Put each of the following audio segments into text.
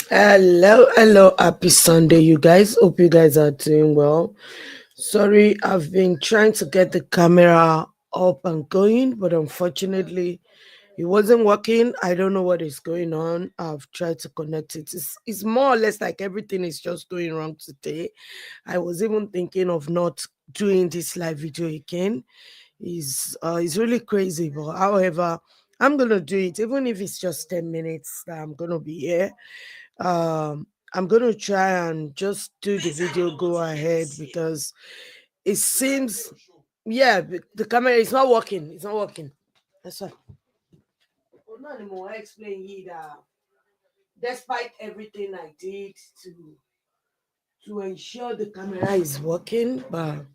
Hello, happy Sunday, you guys. Hope you guys are doing well. Sorry, I've been trying to get the camera up and going, but unfortunately, it wasn't working. I don't know what is going on. I've tried to connect it. It's more or less like everything is just going wrong today. I was even thinking of not doing this live video again. It's really crazy, but however, I'm gonna do it, even if it's just 10 minutes that I'm gonna be here. I'm gonna try and just do the video go ahead because it seems, yeah, the camera is not working. It's not working. That's why. Well, not anymore. I explain you that despite everything I did to ensure the camera is working, but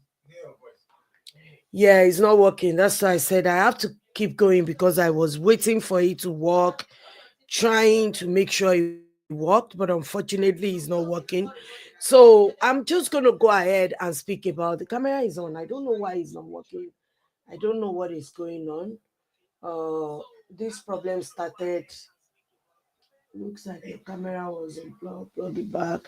yeah, it's not working. That's why I said I have to keep going because I was waiting for it to work, trying to make sure it worked, but unfortunately it's not working. So I'm just gonna go ahead and speak about the camera is on. I don't know why it's not working. I don't know what is going on. This problem started. Looks like the camera was unplugged. Plug it back.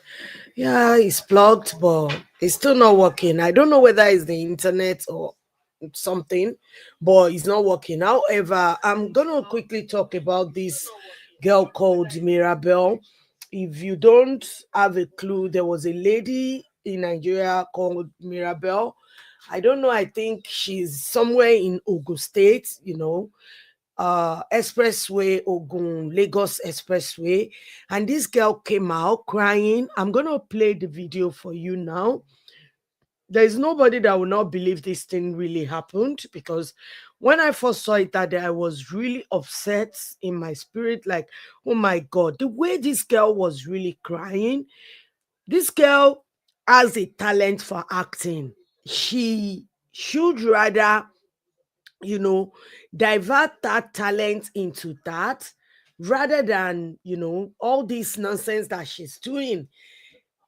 Yeah, it's plugged, but it's still not working. I don't know whether it's the internet or something, but it's not working. However, I'm gonna quickly talk about this girl called Mirabel. If you don't have a clue, there was a lady in Nigeria called Mirabel. I don't know. I think she's somewhere in Ogun State. Expressway, Ogun Lagos Expressway, and this girl came out crying. I'm gonna play the video for you now. There's nobody that will not believe this thing really happened, because when I first saw it that day, I was really upset in my spirit, like, oh my god, the way this girl was really crying. This girl has a talent for acting. She should rather, you know, divert that talent into that, rather than, all this nonsense that she's doing,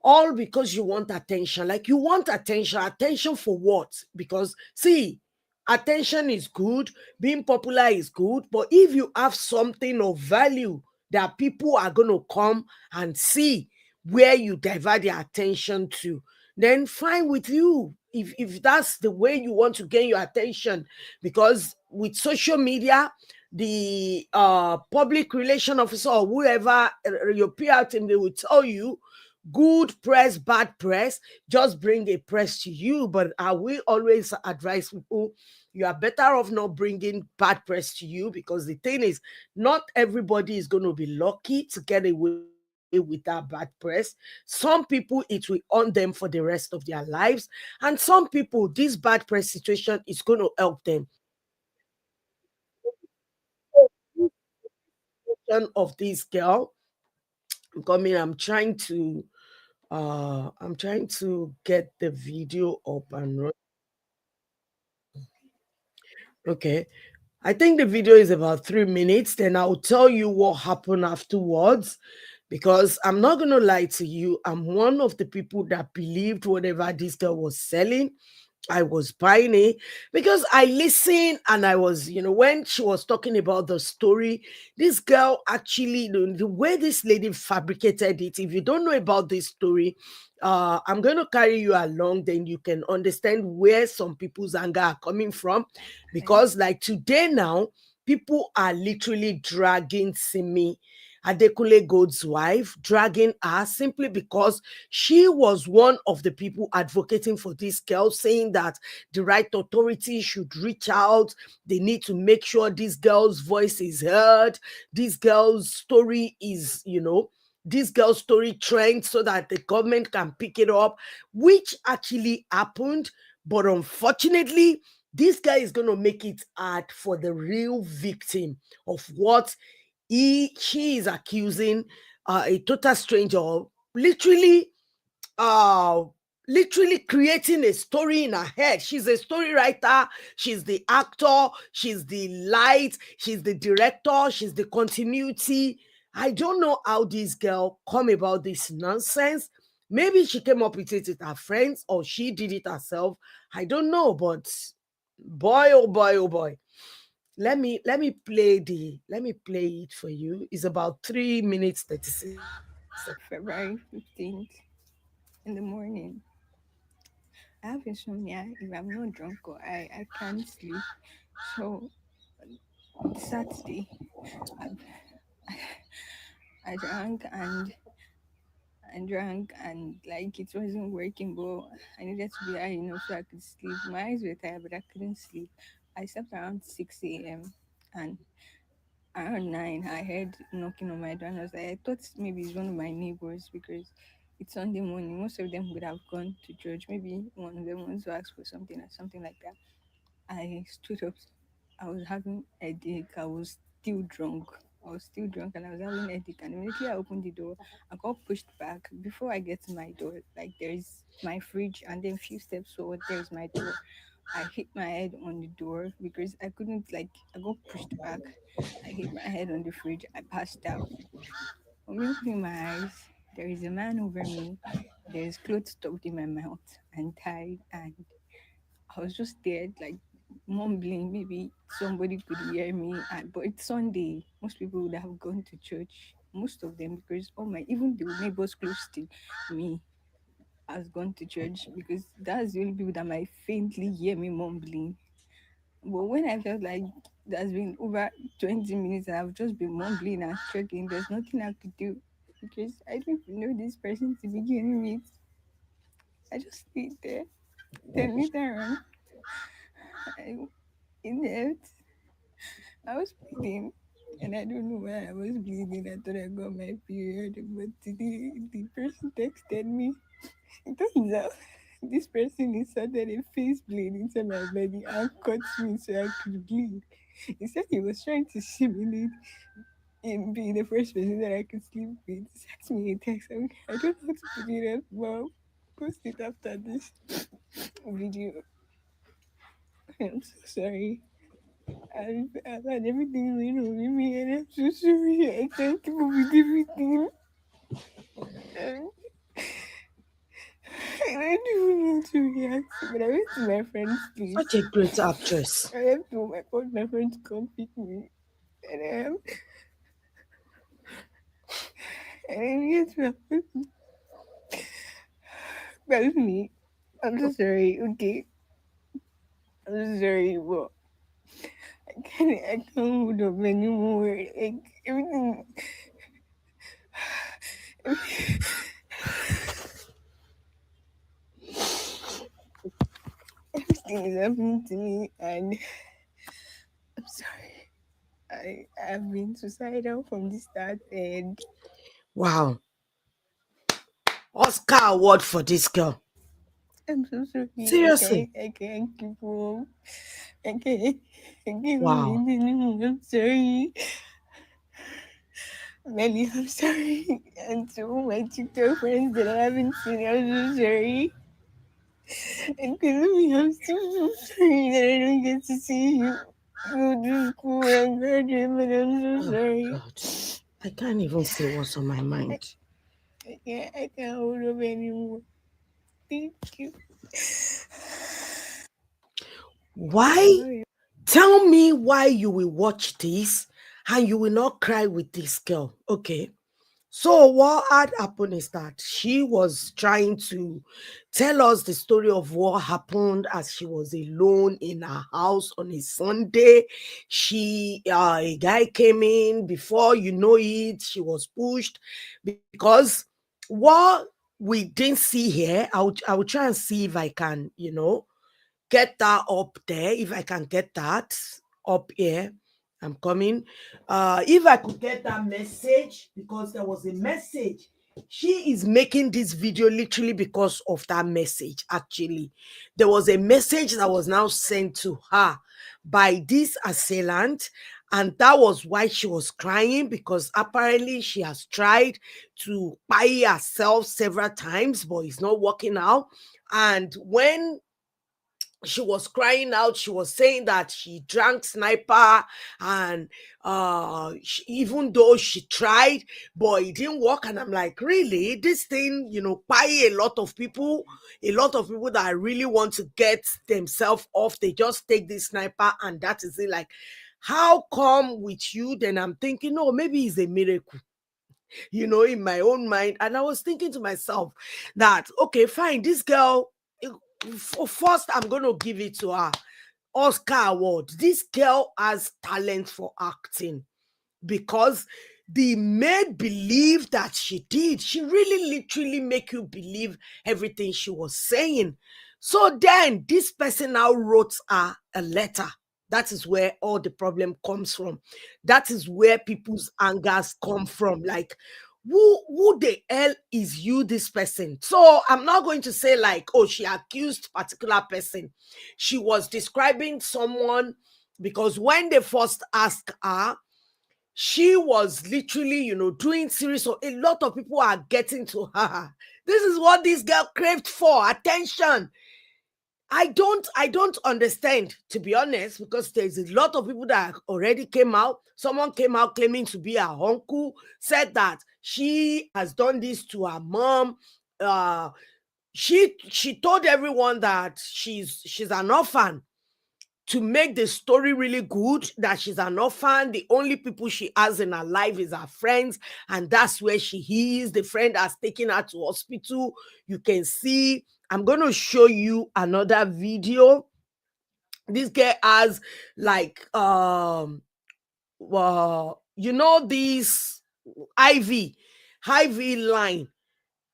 all because you want attention. Like, you want attention for what? Because see, attention is good, being popular is good, but if you have something of value that people are going to come and see where you divert their attention to, then fine with you. If that's the way you want to gain your attention. Because with social media, the public relation officer or whoever, your PR team, they will tell you good press, bad press, just bring a press to you. But I will always advise people, you are better off not bringing bad press to you, because the thing is, not everybody is going to be lucky to get away with that bad press. Some people, it will on them for the rest of their lives, and some people, this bad press situation is going to help them. Of this girl, I'm coming, I'm trying to get the video up and run. Okay. I think the video is about 3 minutes. Then I'll tell you what happened afterwards. Because I'm not going to lie to you, I'm one of the people that believed whatever this girl was selling. I was buying it because I listened, and I was, when she was talking about the story, this girl actually, the way this lady fabricated it, if you don't know about this story, I'm going to carry you along, then you can understand where some people's anger are coming from. Because, like today now, people are literally dragging Simi, Adekunle Gold's wife, dragging her simply because she was one of the people advocating for this girl, saying that the right authority should reach out. They need to make sure this girl's voice is heard. This girl's story is, this girl's story trends so that the government can pick it up, which actually happened. But unfortunately, this guy is going to make it hard for the real victim of what she is accusing a total stranger of, literally, uh literally creating a story in her head. She's a story writer, she's the actor, she's the light, she's the director, she's the continuity. I don't know how this girl come about this nonsense. Maybe she came up with it with her friends, or she did it herself. I don't know, but boy, oh boy, oh boy. Let me play it for you. It's about 3 minutes 36. February 15th in the morning. I have insomnia. If I'm not drunk or I can't sleep. So Saturday, I, I drank and drank and like it wasn't working, but I needed to be high enough so I could sleep. My eyes were tired, but I couldn't sleep. I slept around 6 a.m. and around 9, I heard knocking on my door, and I thought maybe it's one of my neighbors because it's Sunday morning. Most of them would have gone to church. Maybe one of them wants to ask for something or something like that. I stood up. I was having a headache. I was still drunk. I was still drunk and I was having a headache. And immediately I opened the door, I got pushed back. Before I get to my door, like there is my fridge, and then few steps forward, there's my door. I hit my head on the door because I couldn't, like, I got pushed back. I hit my head on the fridge. I passed out. When me opening my eyes, there is a man over me. There's clothes stuffed in my mouth and tied, and I was just there, like mumbling. Maybe somebody could hear me. But it's Sunday. Most people would have gone to church. Most of them, because even the neighbors close to me has gone to church because that's the only people that might faintly hear me mumbling. But when I felt like there's been over 20 minutes and I've just been mumbling and struggling, there's nothing I could do because I don't even know this person to begin with. I just stayed there. Then later on, I, in the I was bleeding, and I don't know why I was bleeding. I thought I got my period, but the person texted me. It turns out this person inserted a face blade into my body and cut me so I could bleed. He said he was trying to simulate him being the first person that I could sleep with. He sent me a text. I don't know how to put it up, but post it after this video. I'm so sorry. I've had everything going on with me, and I'm so sorry. I can't keep up with everything. And I don't even know how to react. But I went to my friend's place. Such a great actress. I left home. I called my friend to come pick me. And I get to my friend. That's me. I'm so sorry. Okay. I'm so sorry. But I can't hold up anymore. Like, everything is happening to me. And I'm sorry. I've been suicidal from the start, and Wow. Oscar award for this girl. I'm so sorry. Seriously. I can't keep up. I can't. I can't hold Wow. it anymore. I'm sorry. Melly, I'm sorry. And to all my TikTok friends that I haven't seen, I'm so sorry. And Kazumi, I'm still so sorry that I don't get to see you go to school and graduate, but I'm so Oh sorry. God. I can't even say what's on my I, mind. I can't hold up anymore. Thank you. So Why? how are you? Tell me why you will watch this and you will not cry with this girl. Okay. So what had happened is that she was trying to tell us the story of what happened as she was alone in her house on a Sunday. A guy came in. Before you know it, she was pushed because what we didn't see here. I will try and see if I can, get that up there. If I can get that up here, I'm coming. If I could get that message, because there was a message. She is making this video literally because of that message. Actually, there was a message that was now sent to her by this assailant, and that was why she was crying, because apparently she has tried to buy herself several times, but it's not working out. And when she was crying out, she was saying that she drank sniper, and even though she tried, but it didn't work. And I'm like, really, this thing, buy a lot of people that really want to get themselves off, they just take this sniper and that is it. Like, how come with you? Then I'm thinking, no, maybe it's a miracle. in my own mind. And I was thinking to myself that, okay, fine, this girl, first, I'm going to give it to her Oscar award. This girl has talent for acting because the made believe that she did. She really literally make you believe everything she was saying. So then this person now wrote her a letter. That is where all the problem comes from. That is where people's angers come from. Like, who the hell is you, this person? So I'm not going to say like, oh, she accused particular person. She was describing someone because when they first asked her, she was literally, doing series. So a lot of people are getting to her. This is what this girl craved for, attention. I don't understand, to be honest, because there's a lot of people that already came out. Someone came out claiming to be her uncle, said that she has done this to her mom. Uh, she told everyone that she's an orphan to make the story really good, that she's an orphan. The only people she has in her life is her friends, and that's where she is. The friend has taken her to hospital. You can see. I'm going to show you another video. This girl has like this IV IV line,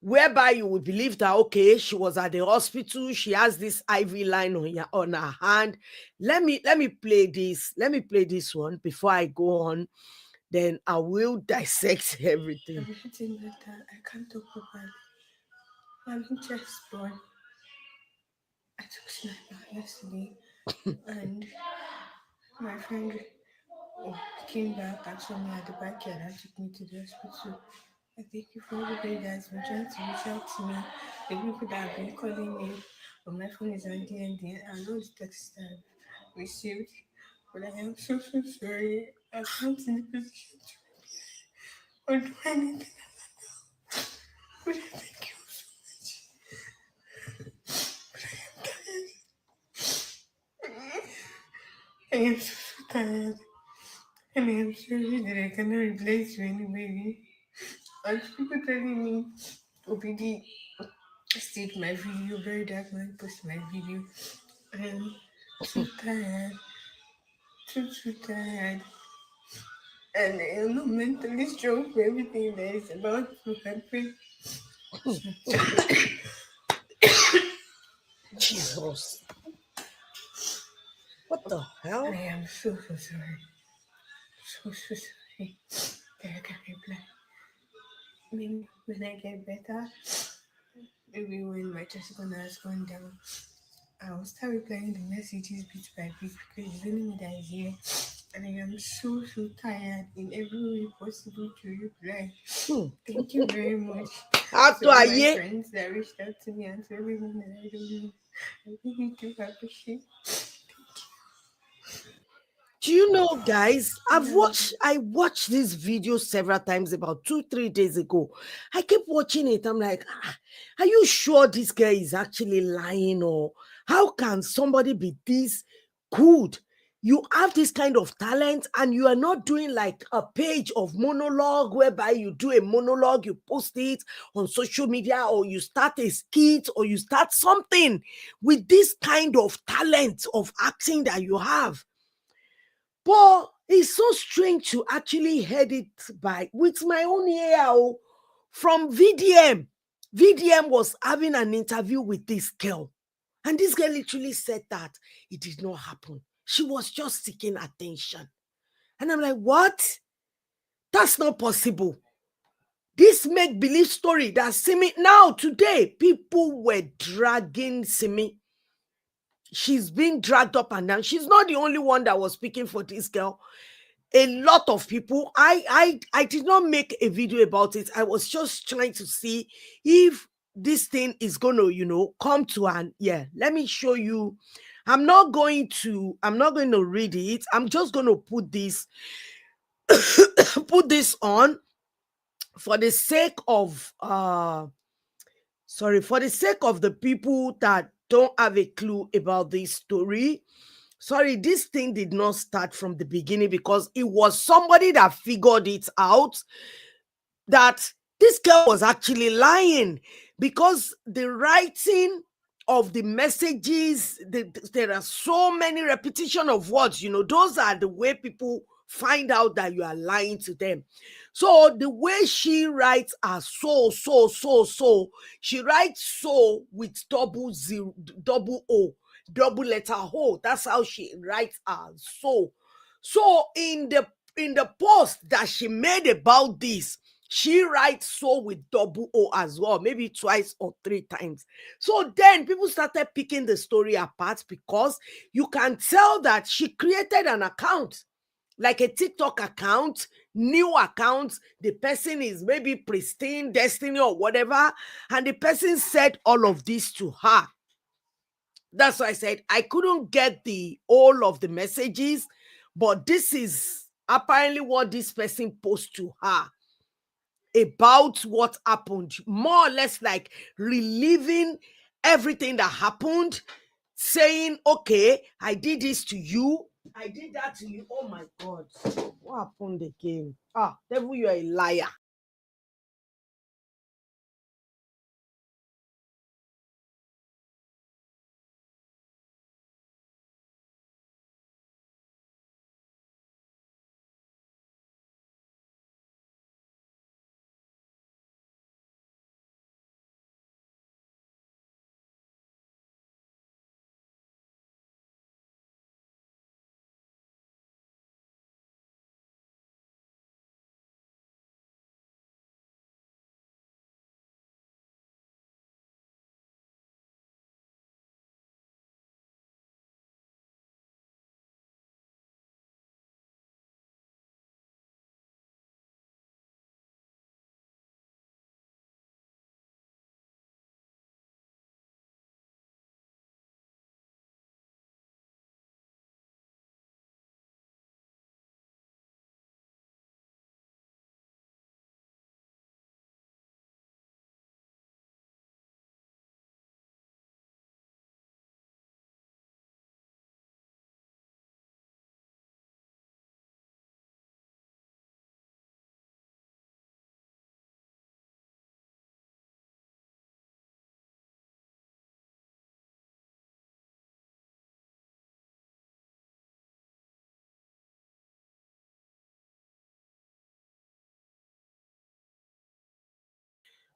whereby you would believe that, okay, she was at the hospital, she has this IV line on her hand. Let me play this. Let me play this one before I go on. Then I will dissect everything. I'm getting better. I can't talk properly. I'm just born. I took sniper yesterday, and my friend came back and saw me at the backyard and took me to the hospital. I thank you for everybody that's been trying to reach out to me, the people that have been calling me, but my phone is on DND and all the texts that I've received. But I am so sorry. I can't in the position to or do anything. But I thank you so much. I am so tired. And I am sorry that I cannot reply to anybody. And people telling me, OBD, state my video, very dark man, post my video. I am too tired, too tired. And I am not mentally strong for everything that is about to happen. So Jesus. What the I hell? am so sorry. So sorry that I can't reply. Maybe when I get better, maybe when my testosterone has gone down, I will start replying the messages bit by bit because it's only me that is here. And I am so tired in every way possible to reply. Hmm. Thank you very much to After all a my year. friends that reached out to me and to everyone that I don't know. I really do appreciate. Do you know, guys? And I watched this video several times about 2, 3 days ago. I kept watching it. I'm like, are you sure this guy is actually lying? Or how can somebody be this good? You have this kind of talent and you are not doing like a page of monologue whereby you do a monologue, you post it on social media, or you start a skit, or you start something with this kind of talent of acting that you have. But it's so strange to actually heard it by with my own ear, from VDM. VDM was having an interview with this girl, and this girl literally said that it did not happen. She was just seeking attention. And I'm like, what? That's not possible. This make believe story that Simi, now today, people were dragging Simi. She's being dragged up and down. She's not the only one that was speaking for this girl. A lot of people. I did not make a video about it. I was just trying to see if this thing is going to come to an, yeah, let me show you. I'm not going to read it. I'm just going to put this put this on for the sake of for the sake of the people that don't have a clue about this story. Sorry, this thing did not start from the beginning because it was somebody that figured it out. that this girl was actually lying, because the writing of the messages, there are so many repetition of words, those are the way people find out that you are lying to them. So the way she writes are so, she writes so with double zero, double o, double letter o. That's how she writes so. So in the post that she made about this, she writes so with double o as well, maybe twice or three times. So then people started picking the story apart, because you can tell that she created an account, like a TikTok account, new account. The person is maybe pristine, destiny, or whatever, and the person said all of this to her. That's why I said I couldn't get the all of the messages, but this is apparently what this person posted to her about what happened, more or less like reliving everything that happened, saying, okay, I did this to you, I did that to you. Oh my God, what happened again? Devil, you're a liar.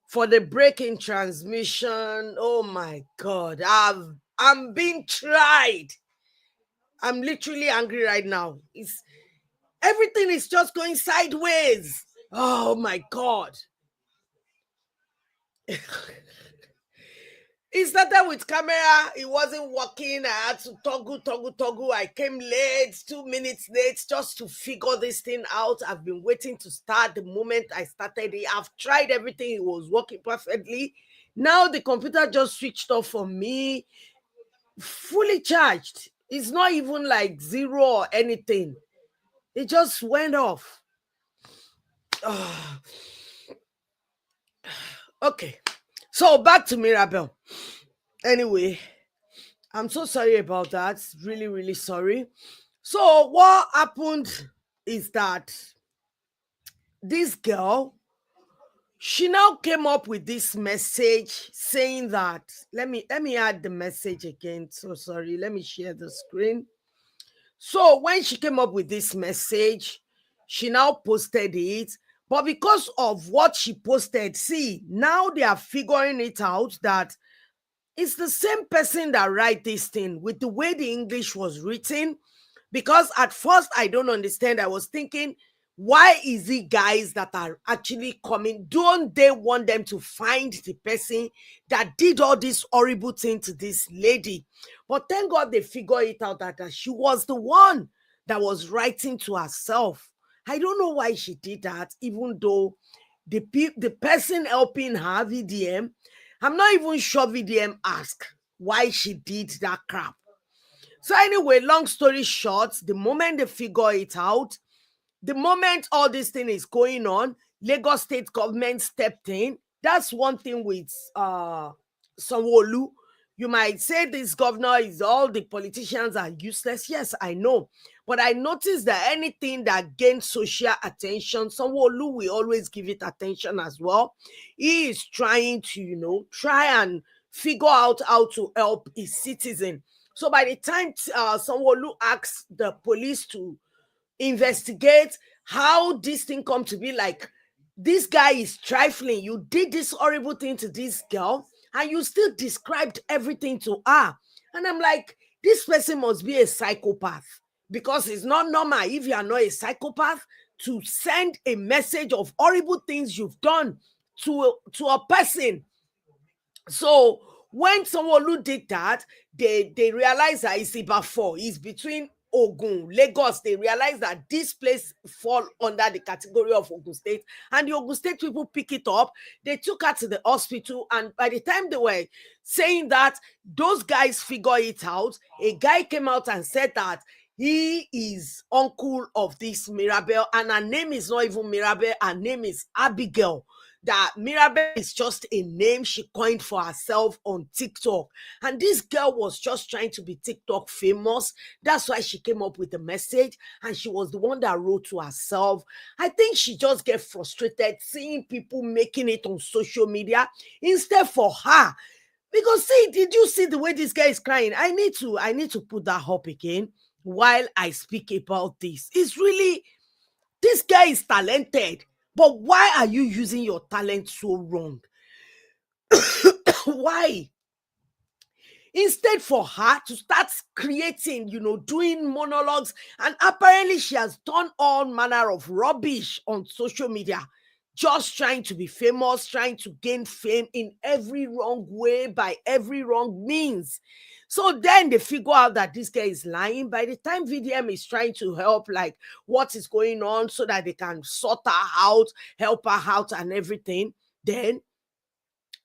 For the breaking transmission, oh my God, I'm being tried. I'm literally angry right now. It's everything is just going sideways. Oh my God. It started with camera, it wasn't working. I had to toggle. I came late, 2 minutes late, just to figure this thing out. I've been waiting to start the moment I started it. I've tried everything, it was working perfectly. Now the computer just switched off for me, fully charged. It's not even like zero or anything. It just went off. Okay. So back to Mirabel. Anyway, I'm so sorry about that. Really, really sorry. So what happened is that this girl, she now came up with this message saying that, let me add the message again. So sorry. Let me share the screen. So when she came up with this message, she now posted it. But because of what she posted, see, now they are figuring it out that it's the same person that write this thing with the way the English was written. Because at first I don't understand. I was thinking, why is it guys that are actually coming? Don't they want them to find the person that did all this horrible thing to this lady? But thank God they figured it out that she was the one that was writing to herself. I don't know why she did that, even though the person helping her, VDM, I'm not even sure VDM asked why she did that crap. So anyway, long story short, the moment they figure it out, the moment all this thing is going on, Lagos state government stepped in. That's one thing with Sanwo-Olu. You might say this governor is all the politicians are useless. Yes, I know. But I noticed that anything that gains social attention, Sanwo-Olu will always give it attention as well. He is trying to, try and figure out how to help his citizen. So by the time Sanwo-Olu asks the police to investigate how this thing come to be, like, this guy is trifling, you did this horrible thing to this girl and you still described everything to her, and I'm like, this person must be a psychopath, because it's not normal, if you are not a psychopath, to send a message of horrible things you've done to a person. So when someone did that, they realized that it's about 4. It's between Ogun, Lagos. They realized that this place fall under the category of Ogun State, and the Ogun State people pick it up. They took her to the hospital, and by the time they were saying that, those guys figure it out. A guy came out and said that he is uncle of this Mirabel, and her name is not even Mirabel. Her name is Abigail. That Mirabel is just a name she coined for herself on TikTok. And this girl was just trying to be TikTok famous. That's why she came up with the message. And she was the one that wrote to herself. I think she just get frustrated seeing people making it on social media instead for her. Because see, did you see the way this guy is crying? I need to put that up again while I speak about this. It's really, this guy is talented, but why are you using your talent so wrong? Why? Instead for her to start creating, doing monologues, and apparently she has done all manner of rubbish on social media, just trying to be famous, trying to gain fame in every wrong way, by every wrong means. So then they figure out that this guy is lying. By the time VDM is trying to help, like, what is going on, so that they can sort her out, help her out and everything, then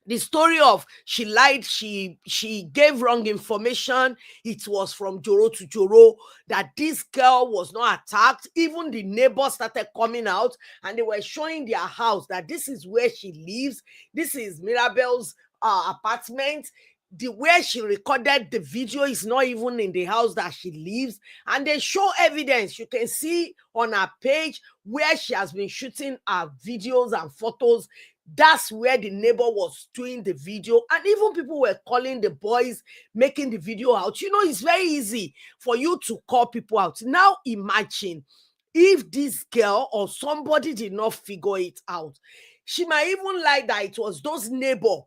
the story of she lied, she gave wrong information, it was from Joro to Joro, that this girl was not attacked. Even the neighbors started coming out and they were showing their house, that this is where she lives, this is Mirabel's apartment. The where she recorded the video is not even in the house that she lives, and they show evidence. You can see on her page where she has been shooting her videos and photos. That's where the neighbor was doing the video, and even people were calling the boys making the video out. It's very easy for you to call people out. Now imagine if this girl or somebody did not figure it out. She might even lie that it was those neighbor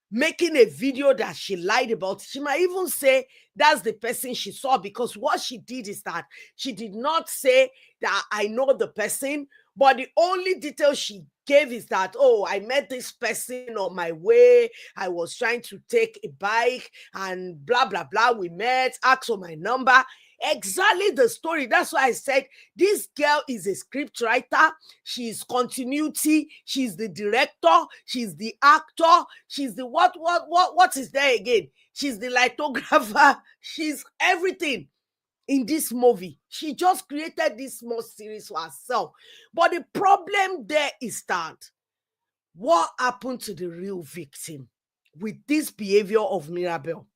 making a video that she lied about. She might even say that's the person she saw, because what she did is that she did not say that I know the person, but the only detail she gave is that, oh, I met this person on my way, I was trying to take a bike and blah blah blah, we met, asked for my number. Exactly the story. That's why I said this girl is a script writer. She's continuity. She's the director. She's the actor. She's the what is there again? She's the lithographer. She's everything in this movie. She just created this small series for herself. But the problem there is that what happened to the real victim with this behavior of Mirabel?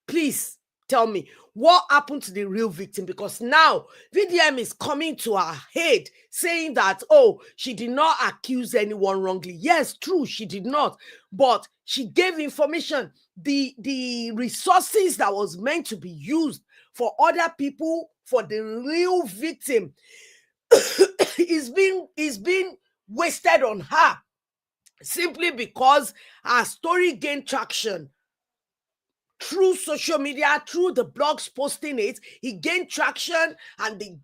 Please tell me what happened to the real victim, because now VDM is coming to her head saying that, oh, she did not accuse anyone wrongly. Yes, true, she did not, but she gave information. The resources that was meant to be used for other people, for the real victim, is being wasted on her, simply because her story gained traction through social media, through the blogs posting it. He gained traction, and the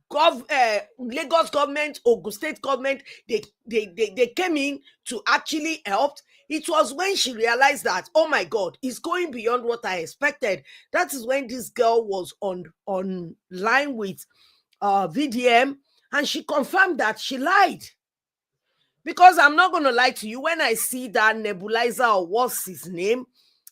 Lagos government, Ogun State government, they came in to actually help. It was when she realized that, oh my God, it's going beyond what I expected. That is when this girl was online with VDM, and she confirmed that she lied. Because I'm not going to lie to you, when I see that nebulizer, or what's his name,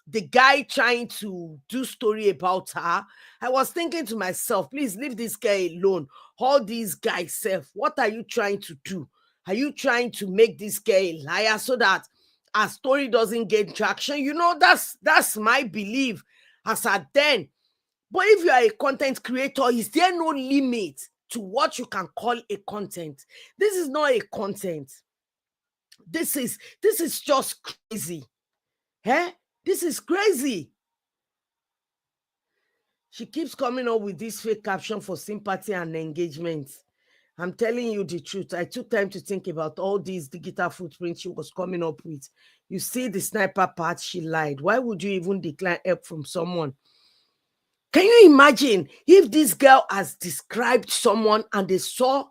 the guy trying to do story about her, I was thinking to myself, please leave this guy alone. All these guys, self, what are you trying to do? Are you trying to make this guy a liar so that our story doesn't get traction? That's my belief. as at then. But if you are a content creator, is there no limit to what you can call a content? This is not a content. This is just crazy. Eh? This is crazy. She keeps coming up with this fake caption for sympathy and engagement. I'm telling you the truth. I took time to think about all these digital footprints she was coming up with. You see the sniper part, she lied. Why would you even decline help from someone? Can you imagine if this girl has described someone and they saw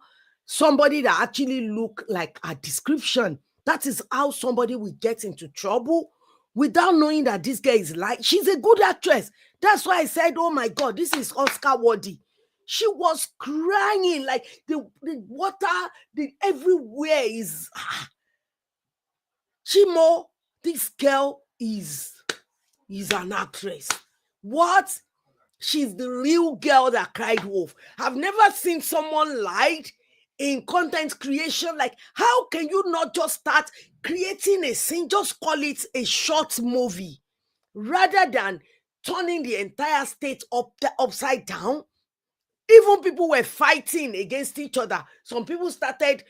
somebody that actually looked like a description? That is how somebody will get into trouble without knowing that this girl is like, she's a good actress. That's why I said, oh my God, this is Oscar worthy. She was crying like the water, everywhere is. Chimo, this girl is an actress. What? She's the real girl that cried wolf. I've never seen someone lied in content creation. Like, how can you not just start creating a scene, just call it a short movie, rather than turning the entire state upside down? Even people were fighting against each other. Some people started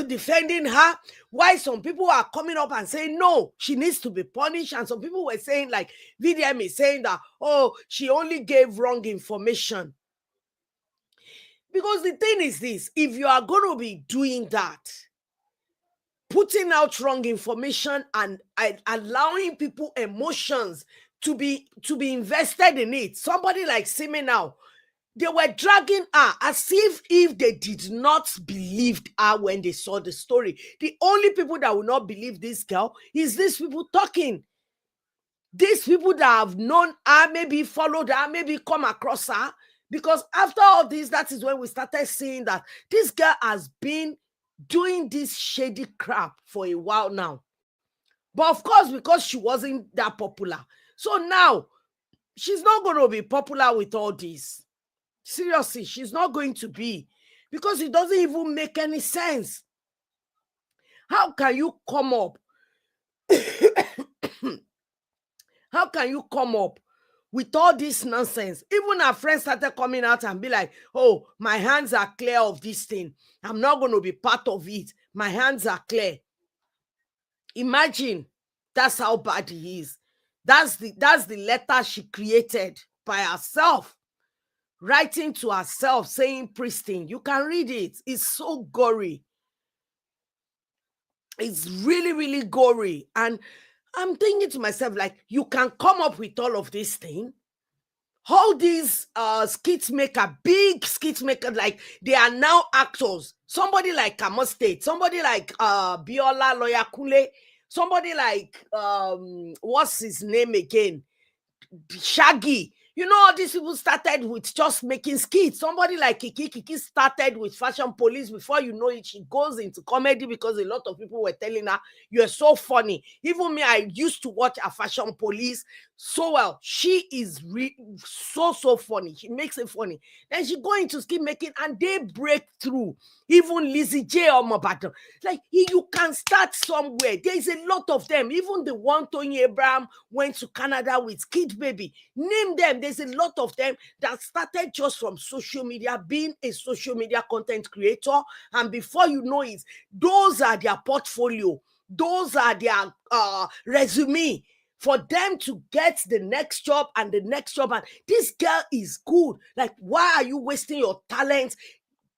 defending her, while some people are coming up and saying no, she needs to be punished. And some people were saying, like VDM is saying that, oh, she only gave wrong information. Because the thing is this, if you are going to be doing that, putting out wrong information and allowing people emotions to be invested in it, somebody like Simi now, they were dragging her as if they did not believe her when they saw the story. The only people that will not believe this girl is these people talking. These people that have known her, maybe followed her, maybe come across her. Because after all this, that is when we started seeing that this girl has been doing this shady crap for a while now. But of course, because she wasn't that popular. So now, she's not going to be popular with all this. Seriously, she's not going to be, because it doesn't even make any sense. How can you come up? How can you come up with all this nonsense? Even our friends started coming out and be like, oh, my hands are clear of this thing. I'm not going to be part of it. My hands are clear. Imagine, that's how bad he is. That's the letter she created by herself. Writing to herself, saying pristine. You can read it. It's so gory. It's really, really gory. And I'm thinking to myself, like, you can come up with all of this thing. All these skit maker, big skit maker, like, they are now actors. Somebody like Kamo State, somebody like Biola Loyakunle, somebody like, what's his name again? Shaggy. You know, all these people started with just making skits. Somebody like Kiki started with Fashion Police. Before you know it, she goes into comedy because a lot of people were telling her, you're so funny. Even me, I used to watch a Fashion Police so well. She is so funny. She makes it funny. Then she go into skit making and they break through. Even Lizzie J or Mabato. Like, you can start somewhere. There's a lot of them. Even the one Tony Abraham went to Canada with Kid Baby. Name them. There's a lot of them that started just from social media, being a social media content creator. And before you know it, those are their portfolio. Those are their resume for them to get the next job and the next job. And this girl is good. Like, why are you wasting your talent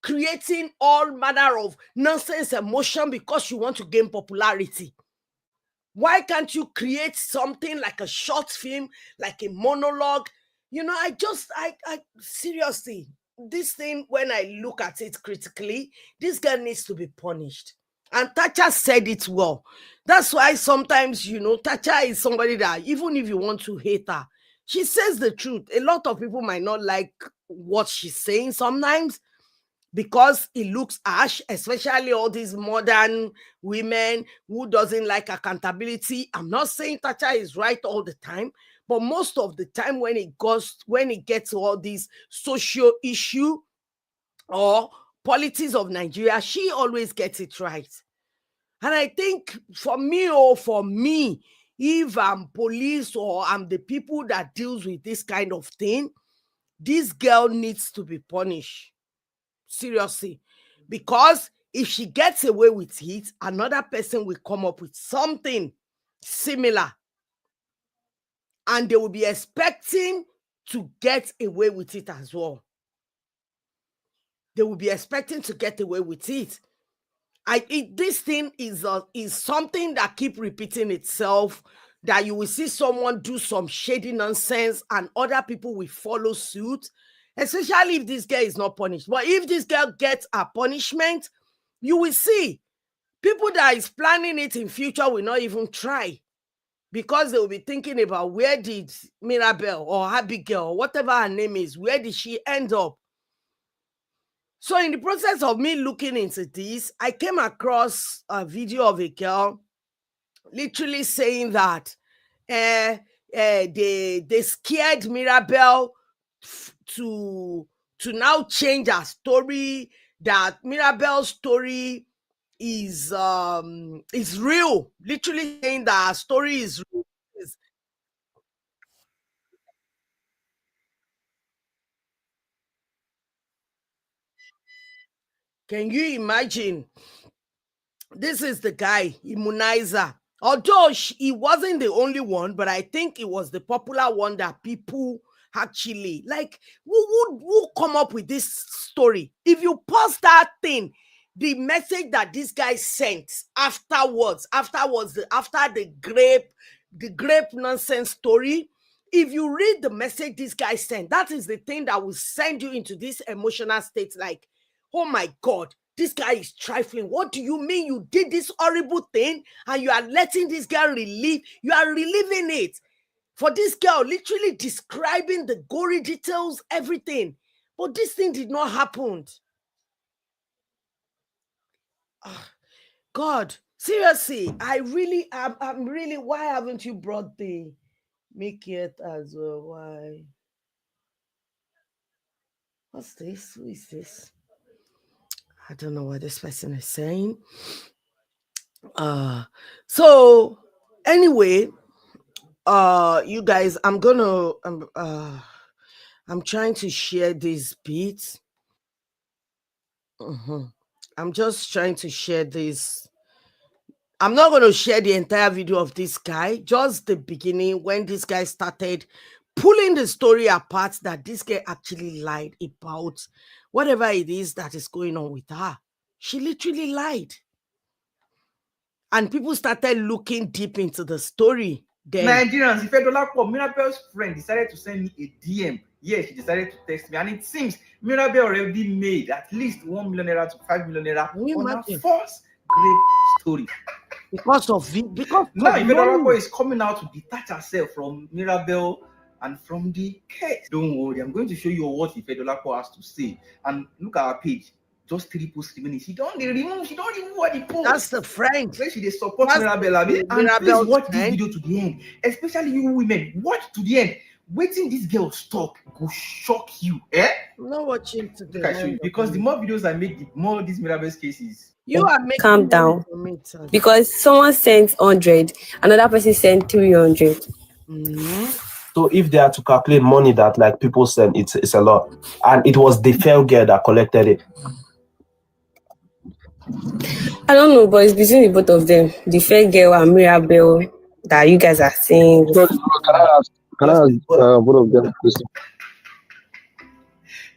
creating all manner of nonsense emotion because you want to gain popularity? Why can't you create something like a short film, like a monologue? You know, I seriously, this thing, when I look at it critically, this girl needs to be punished. And Tacha said it well. That's why sometimes, you know, Tacha is somebody that even if you want to hate her, she says the truth. A lot of people might not like what she's saying sometimes, because it looks harsh, especially all these modern women who doesn't like accountability. I'm not saying Tacha is right all the time, but most of the time when it gets to all these social issue or politics of Nigeria, she always gets it right. And I think for me, if I'm police or I'm the people that deals with this kind of thing, this girl needs to be punished. Seriously. Because if she gets away with it, another person will come up with something similar. And they will be expecting to get away with it as well. They will be expecting to get away with it. This thing is something that keep repeating itself, that you will see someone do some shady nonsense and other people will follow suit, especially if this girl is not punished. But if this girl gets a punishment, you will see people that is planning it in future will not even try, because they will be thinking about, where did Mirabel or Abigail or whatever her name is, where did she end up? So in the process of me looking into this, I came across a video of a girl literally saying that they scared Mirabel to now change her story, that Mirabel's story is real. Literally saying that her story is real. Can you imagine? This is the guy, immunizer. Although he wasn't the only one, but I think it was the popular one that people actually like. Who come up with this story? If you pause that thing, the message that this guy sent after the grape nonsense story, if you read the message this guy sent, that is the thing that will send you into this emotional state, like, oh my God, this guy is trifling. What do you mean you did this horrible thing and you are letting this girl relive? You are reliving it. For this girl, literally describing the gory details, everything. But this thing did not happen. God, seriously, I'm really, why haven't you brought the make it as well? Why? What's this? Who is this? I don't know what this person is saying. So anyway, you guys, I'm trying to share this bit. I'm just trying to share this. I'm not going to share the entire video of this guy, just the beginning when this guy started pulling the story apart, that this guy actually lied about whatever it is that is going on with her. She literally lied. And people started looking deep into the story. Then Nigerians, if Ifedolapo, Mirabel's friend, decided to send me a DM. Yes, she decided to text me, and it seems Mirabel already made at least 1 million naira to 5 million naira on her first great story. Because now Ifedolapo is coming out to detach herself from Mirabel and from the case. Don't worry, I'm going to show you what Ifedolapo has to say. And look at her page. Just 3 posts remaining. She don't remove what the post. That's the friend. When she support Mirabel, and please watch this video to the end. Especially you women, watch to the end. Waiting this girl talk go shock you. I'm not watching today. Because the more videos I make, the more these Mirabel's cases. You are making calm down. Because someone sent 100, another person sent 300. So if they are to calculate money that like people send, it's a lot. And it was the fair girl that collected it. I don't know, but it's between the both of them, the fair girl and Mirabel, that you guys are saying. So, can I ask both of them a question?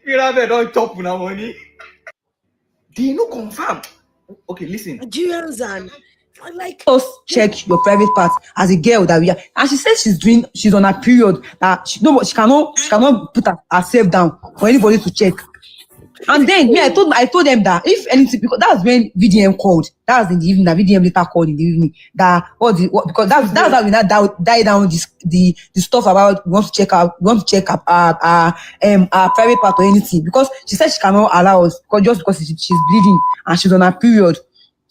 Mirabel don't talk with money. They no confirm. Okay, listen. Nigerians and like check your private part as a girl that we are, and she says she's on a period that she cannot put herself down for anybody to check. And then I told them that if anything, because that's when VDM called. That was in the evening. That VDM later called in the evening. Because that's how we now die down the stuff about we want to check our private part or anything, because she said she cannot allow us because she's bleeding and she's on a period.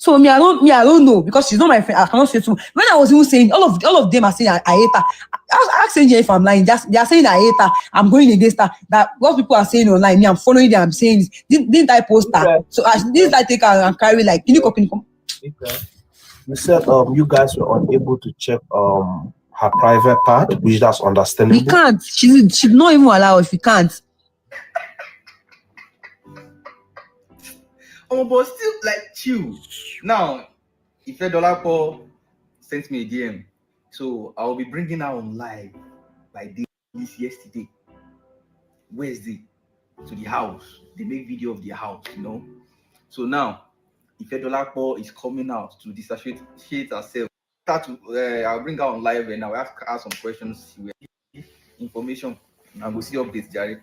So I don't know, because she's not my friend. I cannot say too. When I was even saying all of them are saying I hate her. I was saying if I'm lying, they are saying I hate her. I'm going against her. That what people are saying online, I'm following them. I'm saying this. Didn't I post her? So didn't I take her and carry like can you come? You said you guys were unable to check her private part, which that's We understandable. can't. She's not even allow us. We can't. But still, like, chill. Now, if Dolapo sent me a DM, so I'll be bringing her on live by this yesterday, Wednesday, to the house. They make video of their house, you know. So now, if Dolapo is coming out to disassociate herself, I'll bring her on live and I'll ask her some questions. She will give information and we'll see updates, Jerry.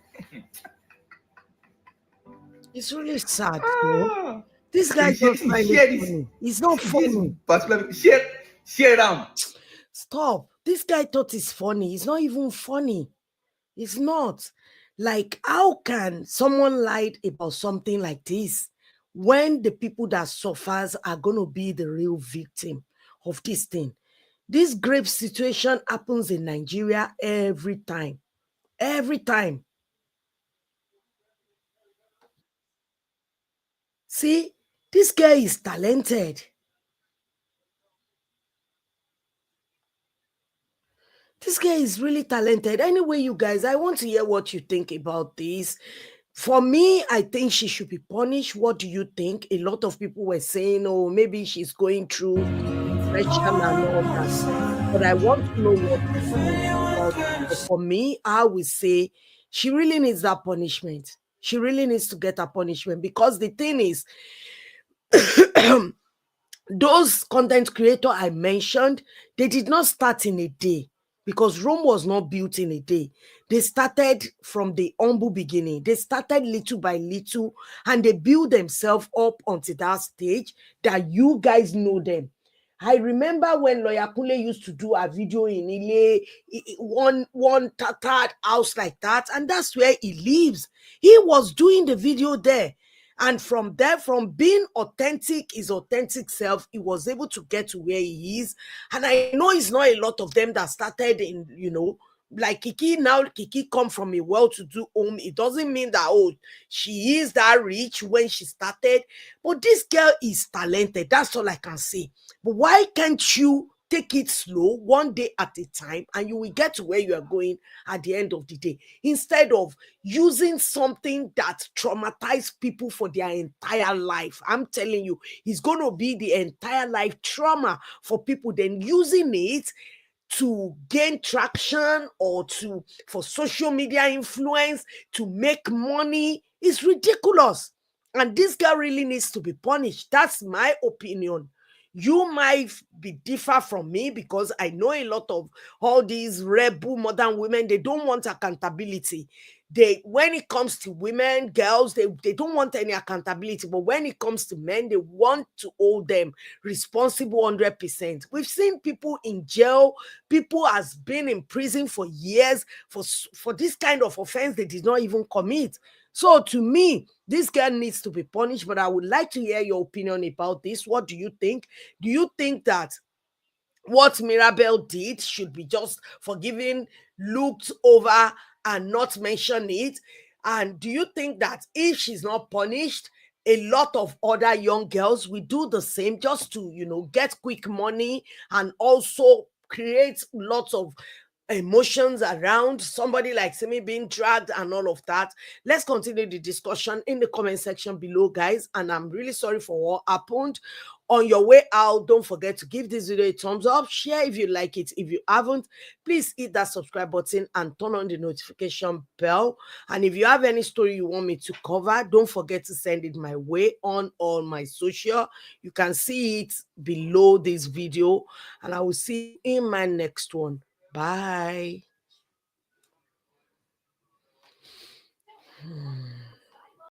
It's really sad, though. This guy Share, just find it share this. funny. It's not This funny. particular share them. Stop. This guy thought it's funny. It's not even funny. It's not. Like, how can someone lie about something like this when the people that suffers are going to be the real victim of this thing? This grave situation happens in Nigeria every time. Every time. See, this guy is talented. This guy is really talented. Anyway, you guys, I want to hear what you think about this. For me, I think she should be punished. What do you think? A lot of people were saying, oh, maybe she's going through depression and all that. But I want to know what you think about it. But for me, I would say she really needs that punishment. She really needs to get a punishment, because the thing is, those content creators I mentioned, they did not start in a day, because Rome was not built in a day. They started from the humble beginning. They started little by little, and they built themselves up onto that stage that you guys know them. I remember when Lawyer Kunle used to do a video in Ile, one tattered house like that, and that's where he lives. He was doing the video there. And from there, from being authentic, his authentic self, he was able to get to where he is. And I know it's not a lot of them that started in, like Kiki. Now Kiki come from a well-to-do home. It doesn't mean that, oh, she is that rich when she started. But this girl is talented. That's all I can say. But why can't you take it slow, one day at a time, and you will get to where you are going at the end of the day, instead of using something that traumatizes people for their entire life? I'm telling you, it's going to be the entire life trauma for people, then using it to gain traction or for social media influence, to make money, is ridiculous. And this guy really needs to be punished. That's my opinion. You might be differ from me, because I know a lot of all these rebel modern women, they don't want accountability. When it comes to women, girls, they don't want any accountability. But when it comes to men, they want to hold them responsible 100%. We've seen people in jail, people has been in prison for years for this kind of offense they did not even commit. So to me, this girl needs to be punished. But I would like to hear your opinion about this. What do you think? Do you think that what Mirabel did should be just forgiven, looked over, and not mention it? And do you think that if she's not punished, a lot of other young girls will do the same, just to, get quick money, and also create lots of emotions around somebody like Simi being dragged and all of that? Let's continue the discussion in the comment section below, guys. And I'm really sorry for what happened. On your way out, don't forget to give this video a thumbs up, share if you like it. If you haven't, please hit that subscribe button and turn on the notification bell. And if you have any story you want me to cover, don't forget to send it my way on all my social. You can see it below this video, and I will see you in my next one. Bye.